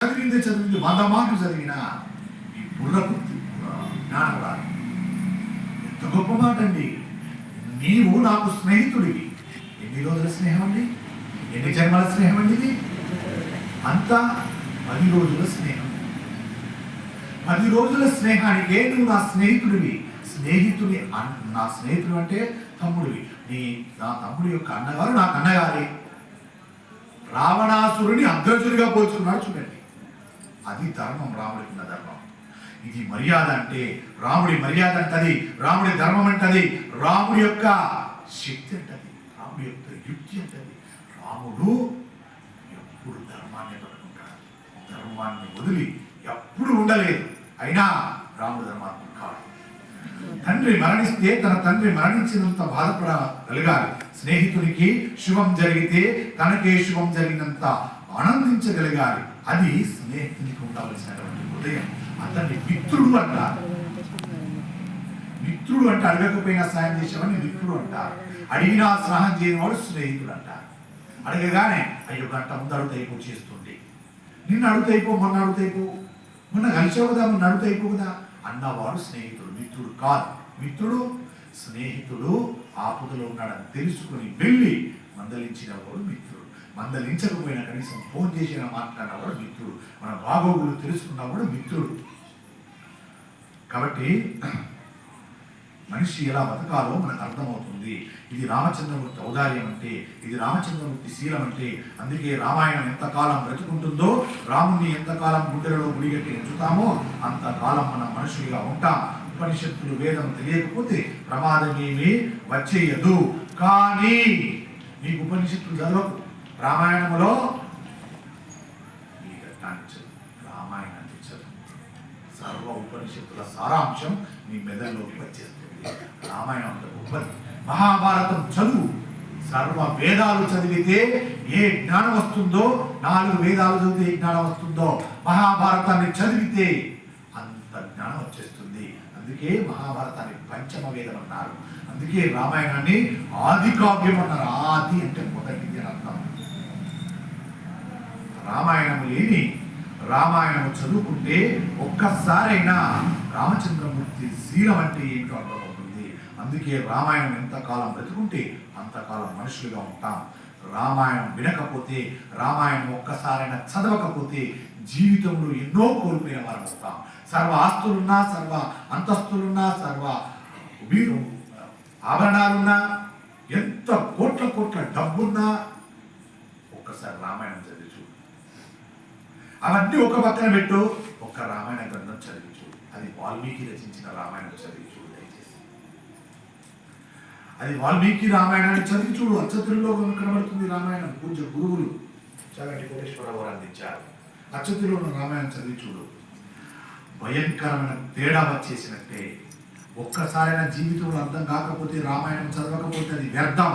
చదివింది 100 మార్కులు చదివినా ఈ బుర్రకు జ్ఞానం రాదు. ఎంత గొప్ప మాట అండి. నీవు నాకు స్నేహితుడివి. ఎన్ని రోజుల స్నేహం అండి? ఎన్ని జన్మల స్నేహం అండి ఇది? అంతా 10 రోజుల స్నేహం. 10 రోజుల స్నేహానికే నువ్వు నా స్నేహితుడివి. నా స్నేహితుడు అంటే తమ్ముడివి. నా తమ్ముడి యొక్క అన్నగారు నాకు అన్నగారే. రావణాసురుని అగ్రజుడిగా పోల్చుకున్నాడు చూడండి. అది ధర్మం, రాముడికి ఉన్న ధర్మం. ఇది మర్యాద అంటే రాముడి మర్యాద అంటది, రాముడి ధర్మం అంటది, రాముడి యొక్క శక్తి అంటది, రాముడి యొక్క యుక్తి అంటది. రాముడు ఎప్పుడు ధర్మాన్ని పట్టుకుంటాడు, ధర్మాన్ని వదిలి ఎప్పుడు ఉండలేదు. అయినా రాముడు ధర్మాత్ముడు కాదు. తండ్రి మరణిస్తే తన తండ్రి మరణించినంత బాధపడగలగాలి. స్నేహితునికి శుభం జరిగితే తనకే శుభం జరిగినంత ఆనందించగలగాలి. అది స్నేహితునికి ఉండవలసినటువంటి హృదయం. అతన్ని మిత్రుడు అంటారు. మిత్రుడు అంటే అడగకపోయినా సాయం చేసేవాడిని మిత్రుడు అంటారు. అడిగినా సహాయం చేయనివాడు స్నేహితుడు అంటారు. అడగగానే అయ్యో గంట ముందు అడుగుతైపో చేస్తుంది, నిన్ను అడుగుతైపో, మొన్న అడుగుతైపో, మొన్న కలిసావు కదా, మొన్న అడుగుతైపో కదా అన్నవాడు స్నేహితుడు, మిత్రుడు కాదు. మిత్రుడు స్నేహితుడు ఆపదలో ఉన్నాడని తెలుసుకుని వెళ్ళి మందలించిన వాడు మిత్రుడు. మందలించకపోయినా కనీసం ఫోన్ చేసినా మాట్లాడినవాడు మిత్రుడు. మన బాగోగులు తెలుసుకున్నవాడు మిత్రుడు. కాబట్టి మనిషి ఎలా బతకాలో మనకు అర్థమవుతుంది. ఇది రామచంద్రమూర్తి ఔదార్యం అంటే, ఇది రామచంద్రమూర్తి శీలం అంటే. అందుకే రామాయణం ఎంతకాలం బ్రతుకుంటుందో, రాముణ్ణి ఎంతకాలం గుండెలలో గుడిగట్టి ఉంచుతామో అంతకాలం మనం మనుషులుగా ఉంటాం. ఉపనిషత్తులు వేదం తెలియకపోతే ప్రమాదమేమీ వచ్చేయదు. కానీ నీకు ఉపనిషత్తులు చదవకు, రామాయణంలో ఈ ఘట్టాన్ని చదువు, రామాయణాన్ని చదువు. సర్వ ఉపనిషత్తుల సారాంశం నీ మెదడులోకి వచ్చేస్తుంది. రామాయణం అంత గొప్పది. మహాభారతం చదువు. సర్వ వేదాలు చదివితే ఏ జ్ఞానం వస్తుందో, 4 వేదాలు చదివితే ఏ జ్ఞానం వస్తుందో, మహాభారతాన్ని చదివితే అంత జ్ఞానం వచ్చేస్తుంది. అందుకే మహాభారతాన్ని పంచమ వేదం అన్నారు. అందుకే రామాయణాన్ని ఆది కావ్యం అన్నారు. ఆది అంటే మొదటిది అని అర్థం. రామాయణము లేని రామాయణము చదువుకుంటే ఒక్కసారైనా రామచంద్రమూర్తి శీలం అంటే ఏంటో అర్థమవుతుంది. అందుకే రామాయణం ఎంతకాలం బ్రతుకుంటే అంతకాలం మనుషులుగా ఉంటాం. రామాయణం వినకపోతే, రామాయణం ఒక్కసారైనా చదవకపోతే జీవితంలో ఎన్నో కోల్పోయిన వారు అవుతాం. సర్వ ఆస్తులున్నా, సర్వ అంతస్తులున్నా, సర్వ ఆభరణాలున్నా, ఎంత కోట్ల డబ్బున్నా ఒక్కసారి రామాయణం చదివి చూడు. అవన్నీ ఒక పక్కన పెట్టు, ఒక్క రామాయణ గ్రంథం చదివి చూడు. అది వాల్మీకి రచించిన రామాయణం చదివి చూడు. దయచేసి అది వాల్మీకి రామాయణాన్ని చదివి చూడు. అచ్చతుల్లో కనబడుతుంది రామాయణం. పూజ గురువులు చాగంటి కోటేశ్వరరావు అందించారు. అచ్చతుల్లో ఉన్న రామాయణం చదివి చూడు. భయంకరమైన తేడా వచ్చేసినట్టే. ఒక్కసారైనా జీవితంలో అర్థం కాకపోతే, రామాయణం చదవకపోతే అది వ్యర్థం.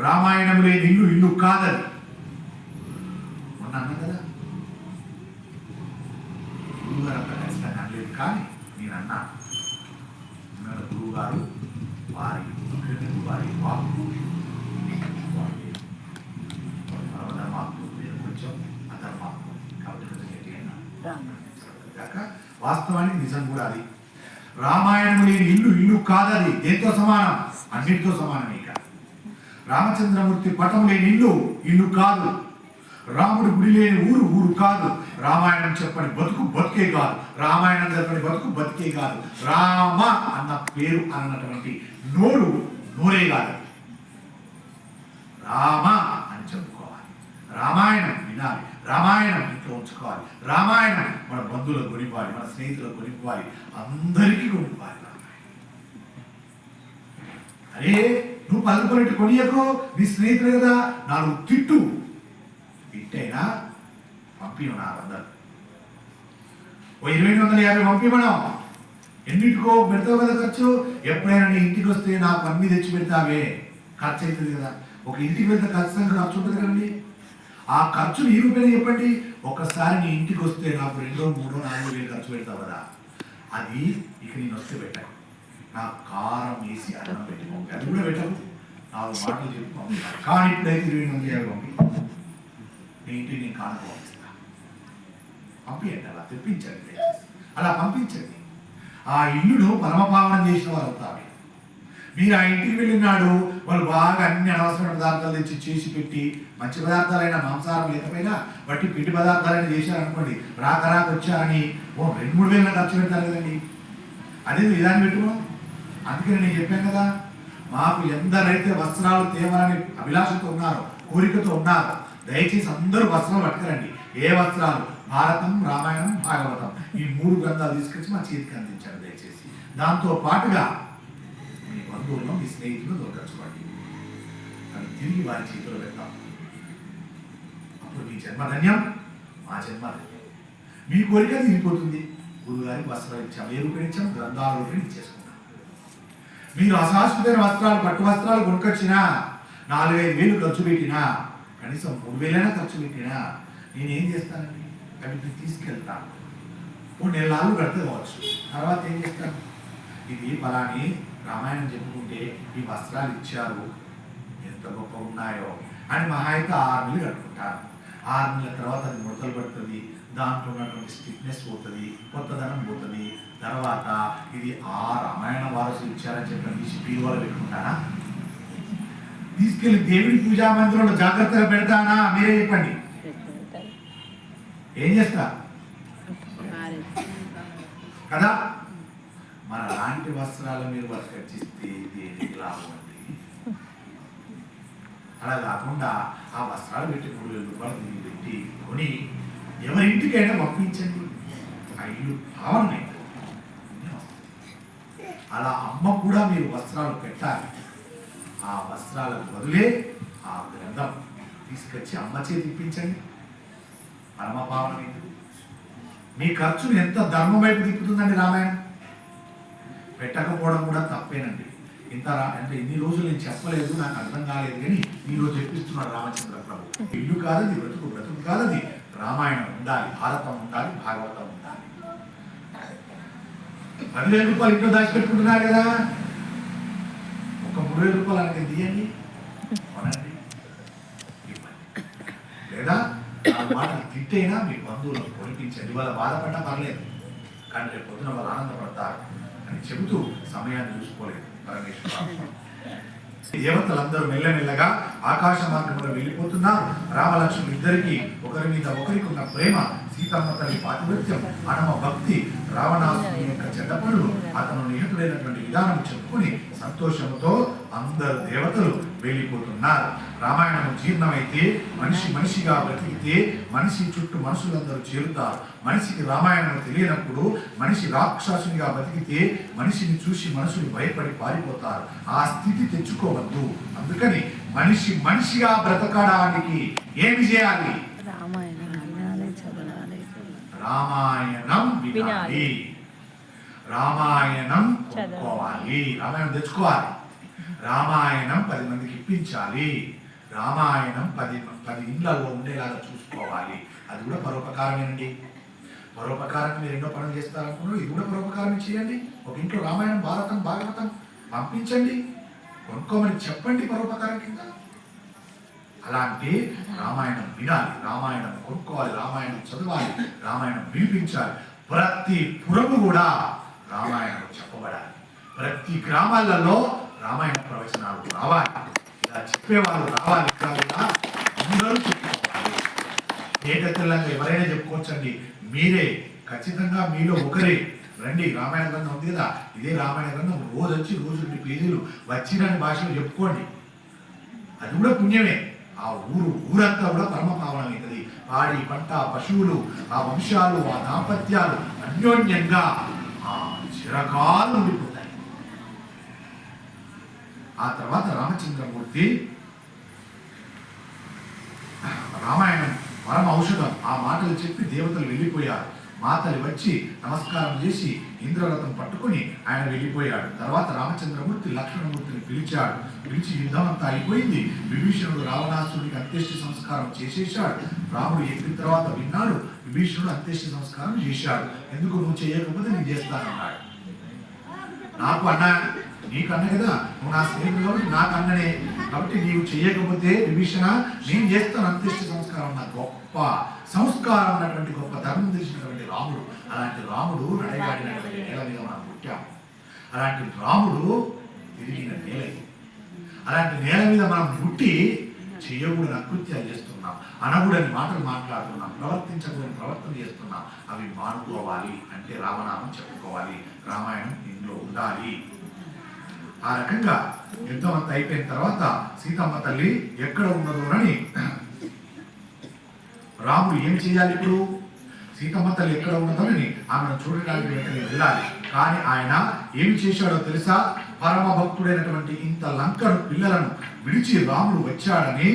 రామాయణం లేని ఇల్లు కాదది. మొన్న అన్నా కదా, గురువుగారు అంత ఖచ్చితంగా అనలేదు, కానీ నేను అన్నా. గురువు గారు వారి వాక్కు కొంచెం అధర్మాత్మ కాబట్టి వాస్తవానికి నిజం కూడా అది. రామాయణం లేని ఇల్లు కాదది. దేంతో సమానం? అన్నిటితో సమానం. ఇక రామచంద్రమూర్తి పటం లేని ఇల్లు కాదు. రాముడి గుడి లేని ఊరు కాదు. రామాయణం చెప్పని బతుకే కాదు. రామాయణం చెప్పని బతుకే కాదు. రామ అన్న పేరు అన్నటువంటి నోరే కాదు. రామ అని చెప్పుకోవాలి. రామాయణం వినాలి, రామాయణం ఇంట్లో ఉంచుకోవాలి. రామాయణం మన బంధువులకు కొనివ్వాలి, మన స్నేహితులకు కొనివ్వాలి, అందరికీ కొనివ్వాలి. అరే నువ్వు 10 రూపాయలు కొనియకు, నీ స్నేహితులు కదా, 4 తిట్టు. తిట్టైనా పంపిమన్నారు అందరు. 250 పంపిమనం. ఎన్నిటికో పెడతావు కదా ఖర్చు. ఎప్పుడైనా నీ ఇంటికి వస్తే నాకు అన్ని తెచ్చి పెడతావే, ఖర్చు అవుతుంది కదా. ఒక ఇంటికి వెళ్తే ఖచ్చితంగా ఖర్చు ఉంటుంది కదండి. ఆ ఖర్చులు ఈ రూపాయలు చెప్పండి. ఒకసారి నీ ఇంటికి వస్తే నాకు 2, 3, 4 వేలు ఖర్చు పెడతావు కదా, అది ఇక నేను వస్తే పెట్టకు. నాకు కారం వేసి అన్నం పెట్టి అది కూడా పెట్టకు. 4 మాటలు చెప్పి పంపి. కానీ ఇప్పుడైతే 250 పంపి నీ ఇంటికి నేను కానుక పంపిస్తా. పంపించండి, అలా తెప్పించండి దయచేసి. అలా పంపించండి. ఆ ఇల్లును పరమపావనం చేసిన వారు అవుతారు. మీరు ఆ ఇంటికి వెళ్ళినాడు, వాళ్ళు బాగా అన్ని అనవసరమైన పదార్థాలు తెచ్చి చేసి పెట్టి, మంచి పదార్థాలైనా మాంసాహారం లేకపోయినా బట్టి పిండి పదార్థాలైనా చేశారనుకోండి, రాక వచ్చారని 2-3 వేలు ఖర్చు పెడతారు కదండి. అదే విధానం పెట్టుకున్నాం. అందుకని నేను చెప్పాను కదా, మాకు ఎందరైతే వస్త్రాలు తేవాలని అభిలాషతో ఉన్నారో, కోరికతో ఉన్నారో, దయచేసి అందరూ వస్త్రాలు పట్టుకురండి. ఏ వస్త్రాలు? భారతం, రామాయణం, భాగవతం, ఈ 3 గ్రంథాలు తీసుకొచ్చి మా చేతికి అందించారు దయచేసి. దాంతో పాటుగా మీ బంధువులను, మీ స్నేహితులను దొరకచ్చుకోండి, అది తిరిగి వారి చేతిలో పెడతాం. అప్పుడు మీ జన్మధన్యం, మా జన్మధన్యం. మీ కోరిక తీరిపోతుంది. గురుగారికి వస్త్రాలు ఇచ్చాం, ఏ రూపాయలు ఇచ్చాం? గ్రంథాల రూపాయలు ఇచ్చేసుకున్నాం. మీరు అశాశ్వతమైన వస్త్రాలు, పట్టు వస్త్రాలు కొనుకొచ్చినా, 4-5 వేలు ఖర్చు పెట్టినా, కనీసం 3 వేలైనా ఖర్చు పెట్టినా, నేనేం చేస్తానండి? అవి తీసుకెళ్తాను. 3 నెలలు కడితే కావచ్చు. తర్వాత ఏం చేస్తాను? ఇది పలాని రామాయణం చెప్పుకుంటే ఈ వస్త్రాలు ఇచ్చారు, ఎంత గొప్ప ఉన్నాయో అని మహా అయితే 6 నెలలు కట్టుకుంటాను. 6 నెలల తర్వాత అది ముడతలు పడుతుంది, దాంట్లో ఉన్నటువంటి స్టిఫ్నెస్ పోతుంది, కొత్తదనం పోతుంది. తర్వాత ఇది ఆ రామాయణ వారసులు ఇచ్చారని చెప్పి తీసి పీరువాళ్ళు పెట్టుకుంటానా? తీసుకెళ్లి దేవుడి పూజా మందిరంలో జాగ్రత్తగా పెడతానా? మీరే చెప్పండి. ఏం చేస్తా కదా? మన లాంటి వస్త్రాలు మీరు వర్తిస్తే దేనికి లాభం అండి? అలా కాకుండా ఆ వస్త్రాలు పెట్టి 3,000 రూపాయలు పెట్టి కొని ఎవరింటికైనా పంపించండి. ఆ ఇల్లు భావన. అలా అమ్మ కూడా మీరు వస్త్రాలు పెట్టాలి. ఆ వస్త్రాలకు బదులే ఆ గ్రంథం తీసుకొచ్చి అమ్మ చేతి ఇప్పించండి. పరమపావనమైంది. మీ ఖర్చును ఎంత ధర్మం వైపు తిప్పుతుందండి రామాయణం. పెట్టకపోవడం కూడా తప్పేనండి. అంటే ఇన్ని రోజులు నేను చెప్పలేదు, నాకు అర్థం కాలేదు, కానీ ఈరోజు చెప్పిస్తున్నాడు రామచంద్ర ప్రభు. ఇల్లు కాదది, బ్రతుకు కాదది. రామాయణం ఉండాలి, భారతం ఉండాలి, భాగవతం ఉండాలి. 10,000 రూపాయలు ఇంట్లో దాచిపెట్టుకుంటున్నారు కదా, ఒక 3,000 రూపాయలు అనేది తీయండి, కొనండి, లేదా మాటలు తిట్టైనా మీ బంధువులకు కొనిపించండి. వాళ్ళ బాధపడ్డా పర్లేదు, కానీ రేపు పొద్దున వాళ్ళు ఆనందపడతారు అని చెబుతూ సమయాన్ని చూసుకోలేదు పరమేశ్వర. దేవతలందరూ మెల్లమెల్లగా ఆకాశ మార్గంలో వెళ్ళిపోతున్నారు. రామలక్ష్మణులు ఇద్దరికి ఒకరి మీద ఒకరికి ఉన్న ప్రేమ, సీతమ్మ తల్లి పాతివృత్యం, అనమ భక్తి, రావణాసుని యొక్క చెడ్డ పనులు, అతను నిహతుడైనటువంటి విధానం చెప్పుకుని సంతోషంతో అందరు దేవతలు వెళ్ళిపోతున్నారు. రామాయణము జీర్ణమైతే, మనిషిగా బ్రతికితే మనిషి చుట్టూ మనుషులందరూ చేరుతారు. మనిషికి రామాయణం తెలియనప్పుడు, మనిషి రాక్షసునిగా బతికితే మనిషిని చూసి మనుషులు భయపడి పారిపోతారు. ఆ స్థితి తెచ్చుకోవద్దు. అందుకని మనిషిగా బ్రతకడానికి ఏమి చేయాలి? రామాయణం వినాలి, రామాయణం చదువుకోవాలి, రామాయణం తెచ్చుకోవాలి, రామాయణం 10 మందికి ఇప్పించాలి, రామాయణం 10 ఇళ్లలో ఉండేలాగా చూసుకోవాలి. అది కూడా పరోపకారమేనండి. పరోపకారం మీరు ఎన్నో పనులు చేస్తారనుకున్నారు, ఇది కూడా పరోపకారం చేయండి. ఒక ఇంట్లో రామాయణం, భారతం, భాగవతం పంపించండి, కొనుక్కోమని చెప్పండి పరోపకారం కింద. అలాంటి రామాయణం వినాలి, రామాయణం కొనుక్కోవాలి, రామాయణం చదవాలి, రామాయణం వినిపించాలి. ప్రతి పురము కూడా రామాయణం చెప్పబడాలి. ప్రతి గ్రామాలలో రామాయణ ప్రవచనాలు రావాలి, ఇలా చెప్పేవాళ్ళు రావాలి. ఇక్కడ అందరూ చెప్పుకోవాలి. ఏకత్రిలంగా ఎవరైనా చెప్పుకోవచ్చండి. మీరే ఖచ్చితంగా మీలో ఒకరే రండి. రామాయణ గ్రంథం ఉంది కదా, ఇదే రామాయణ గ్రంథం రోజు వచ్చి రోజు 2 పేజీలు వచ్చిన భాషలో చెప్పుకోండి. అది కూడా పుణ్యమే. ఆ ఊరంతా కూడా పరమపావనమైనది. పాడి పంట, పశువులు, ఆ వంశాలు, ఆ దాంపత్యాలు అన్యోన్యంగా ఆ చిరకాలు ఉండిపోతాయి. ఆ తర్వాత రామచంద్రమూర్తి రామాయణం పరమ ఔషధం ఆ మాటలు చెప్పి దేవతలు వెళ్ళిపోయారు. మాతలు వచ్చి నమస్కారం చేసి ఇంద్రరథం పట్టుకుని ఆయన వెళ్ళిపోయాడు. తర్వాత రామచంద్రమూర్తి లక్ష్మణమూర్తిని పిలిచి యుద్ధం అంతా అయిపోయింది. విభీషణుడు రావణాసుడికి అంత్యేష్టి సంస్కారం చేసేశాడు. రాముడు ఎక్కిన తర్వాత విన్నాడు. విభీషణుడు అంత్యేష్టి సంస్కారం చేశాడు. ఎందుకు నువ్వు చేయకపోతే నేను చేస్తానన్నాడు. నాకు అన్న, నీకు అన్న కదా, నువ్వు నా స్నేహితుడు కాబట్టి నాకు అన్ననే, కాబట్టి నీవు చేయకపోతే విభీషణ నేను చేస్తాను అంత్యేష్టి సంస్కారం. నా గొప్ప సంస్కారం ఉన్నటువంటి గొప్ప ధర్మం తెలిసిన రాముడు. అలాంటి రాముడు నడయాడినటువంటి నేల మీద మనం పుట్టాం. అలాంటి రాముడు తిరిగిన నేల ఇది. అలాంటి నేల మీద మనం పుట్టి చేయకూడని అకృత్యాలు చేస్తున్నాం, అనకూడని మాటలు మాట్లాడుతున్నాం, ప్రవర్తించకూడని ప్రవర్తన చేస్తున్నాం. అవి మానుకోవాలి అంటే రామనామం చెప్పుకోవాలి, రామాయణం ఇంట్లో ఉండాలి. ఆ రకంగా యుద్ధం అంతా అయిపోయిన తర్వాత సీతమ్మ తల్లి ఎక్కడ ఉన్నదోనని రాముడు ఏం చేయాలి? ఇప్పుడు సీతమ్మ తల్లి ఎక్కడ ఉన్నదోనని ఆమెను చూడడానికి వెంటనే వెళ్ళాలి. కానీ ఆయన ఏమి చేశాడో తెలుసా? పరమ భక్తుడైనటువంటి ఇంత లంకను పిల్లలను విడిచి రాముడు వచ్చాడని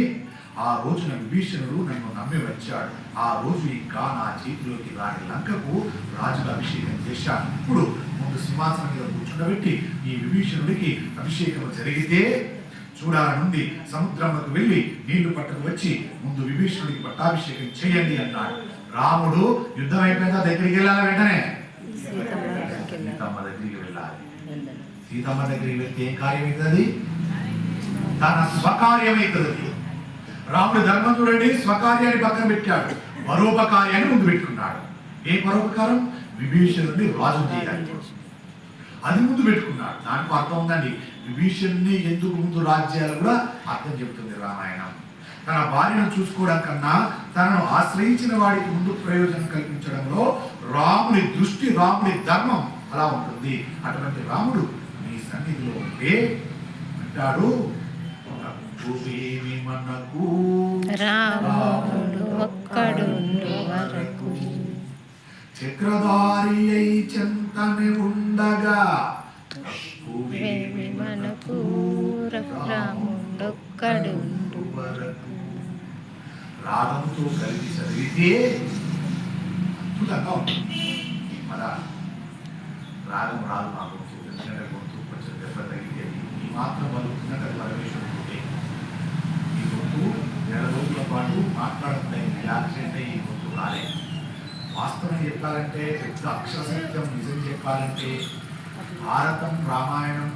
ఆ రోజున విభీషణుడు నన్ను నమ్మి వచ్చాడు. ఆ రోజు ఇంకా నా చేతిలోకి రాని లంకకు రాజుగా అభిషేకం చేశాను. ఇప్పుడు ముందు సింహాసనం మీద కూర్చుండబెట్టి ఈ విభీషణుడికి అభిషేకం జరిగితే చూడాలనుంది. సముద్రంలోకి వెళ్ళి నీళ్లు పట్టుకు వచ్చి ముందు విభీషణుడికి పట్టాభిషేకం చేయండి అన్నాడు. రాముడు యుద్ధం అయిపోయిందా దగ్గరికి వెళ్ళాలి, వెంటనే సీతమ్మ దగ్గరికి వెళ్ళాలి. సీతమ్మ దగ్గరికి వెళ్తే ఏం కార్యం అవుతుంది? తన స్వకార్యం అవుతుంది. రాముడు ధర్మం చూడండి, స్వకార్యాన్ని పక్కన పెట్టాడు, పరోపకార్యాన్ని ముందు పెట్టుకున్నాడు. ఏ పరోపకారం? విభీషణుడిని రాజు చేయాలి, అది ముందు పెట్టుకున్నాడు. దానికి అర్థం ఉందండి. విభీషణుని ఎందుకు ముందు రాజ్యాలు కూడా అర్థం చెబుతుంది రామాయణం. తన భార్యను చూసుకోవడం కన్నా తనను ఆశ్రయించిన వాడికి ముందు ప్రయోజనం కల్పించడంలో రాముని దృష్టి, రాముని ధర్మం అలా ఉంటుంది. అటువంటి రాముడు నీ సన్నిధిలో ఉంటే అంటాడు, మనకు రాముడు ఒక్కడుండు వరకు చక్రధారి అయి చెంతని ఉండగా మనకు రాముడొక్కడుండు వరకు. రాగంతో కలిపి చదివితే అద్భుతంగా ఉంటుంది. మన రాగం రాదు మాకు గొంతు కొంచెం దెబ్బ తగిలితే ఈ మాత్రం బలుగుతున్నట్టు అది పరమేశ్వరుడు. ఈ గొంతు నెల రోజుల పాటు మాట్లాడకుండా యాక్సిడెంట్ అయ్యి ఈ గొంతు రాలేదు. వాస్తవం చెప్పాలంటే, పెద్ద అక్షర సత్యం నిజం చెప్పాలంటే, భారతం రామాయణం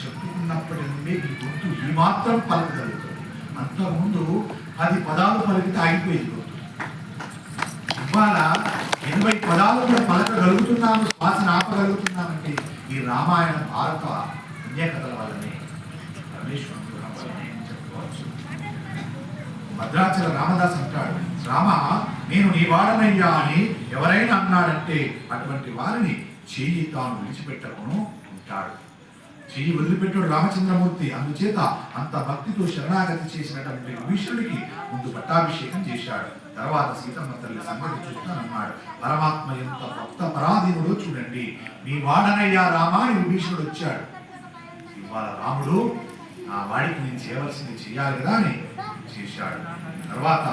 చెప్పుకున్నప్పటి నుండి ఈ గొంతు ఈ మాత్రం పలకగలుగుతుంది. అంతకుముందు 10 పదాలు పలికితే ఆగిపోయేది గొంతు. ఇవాళ 80 పదాలు కూడా పలకగలుగుతున్నాము, శ్వాసను ఆపగలుగుతున్నామంటే ఈ రామాయణ భారత పుణ్యకథల వల్లనే, పరమేశ్వరుడు వల్లనే చెప్పుకోవచ్చు. భద్రాచల రామదాస్ అంటాడు, రామ నేను నీ వాడనయ్యా అని ఎవరైనా అన్నాడంటే అటువంటి వారిని చెయ్యి తాను విడిచిపెట్టకును ఉంటాడు. చెయ్యి వదిలిపెట్టాడు రామచంద్రమూర్తి. అందుచేత అంత భక్తితో శరణాగతి చేసినటువంటి విభీషణుడికి ముందు పట్టాభిషేకం చేశాడు. తర్వాత సీతమ్మ తల్లి సంగతి చూస్తానన్నాడు. పరమాత్మ ఎంత భక్త పరాధీనుడో చూడండి. నీ వాడనయ్యా రామ అని విభీషణుడు వచ్చాడు. ఇవాళ రాముడు ఆ వాడికి నేను చేయవలసింది చేయాలి కదా అని చేశాడు. తర్వాత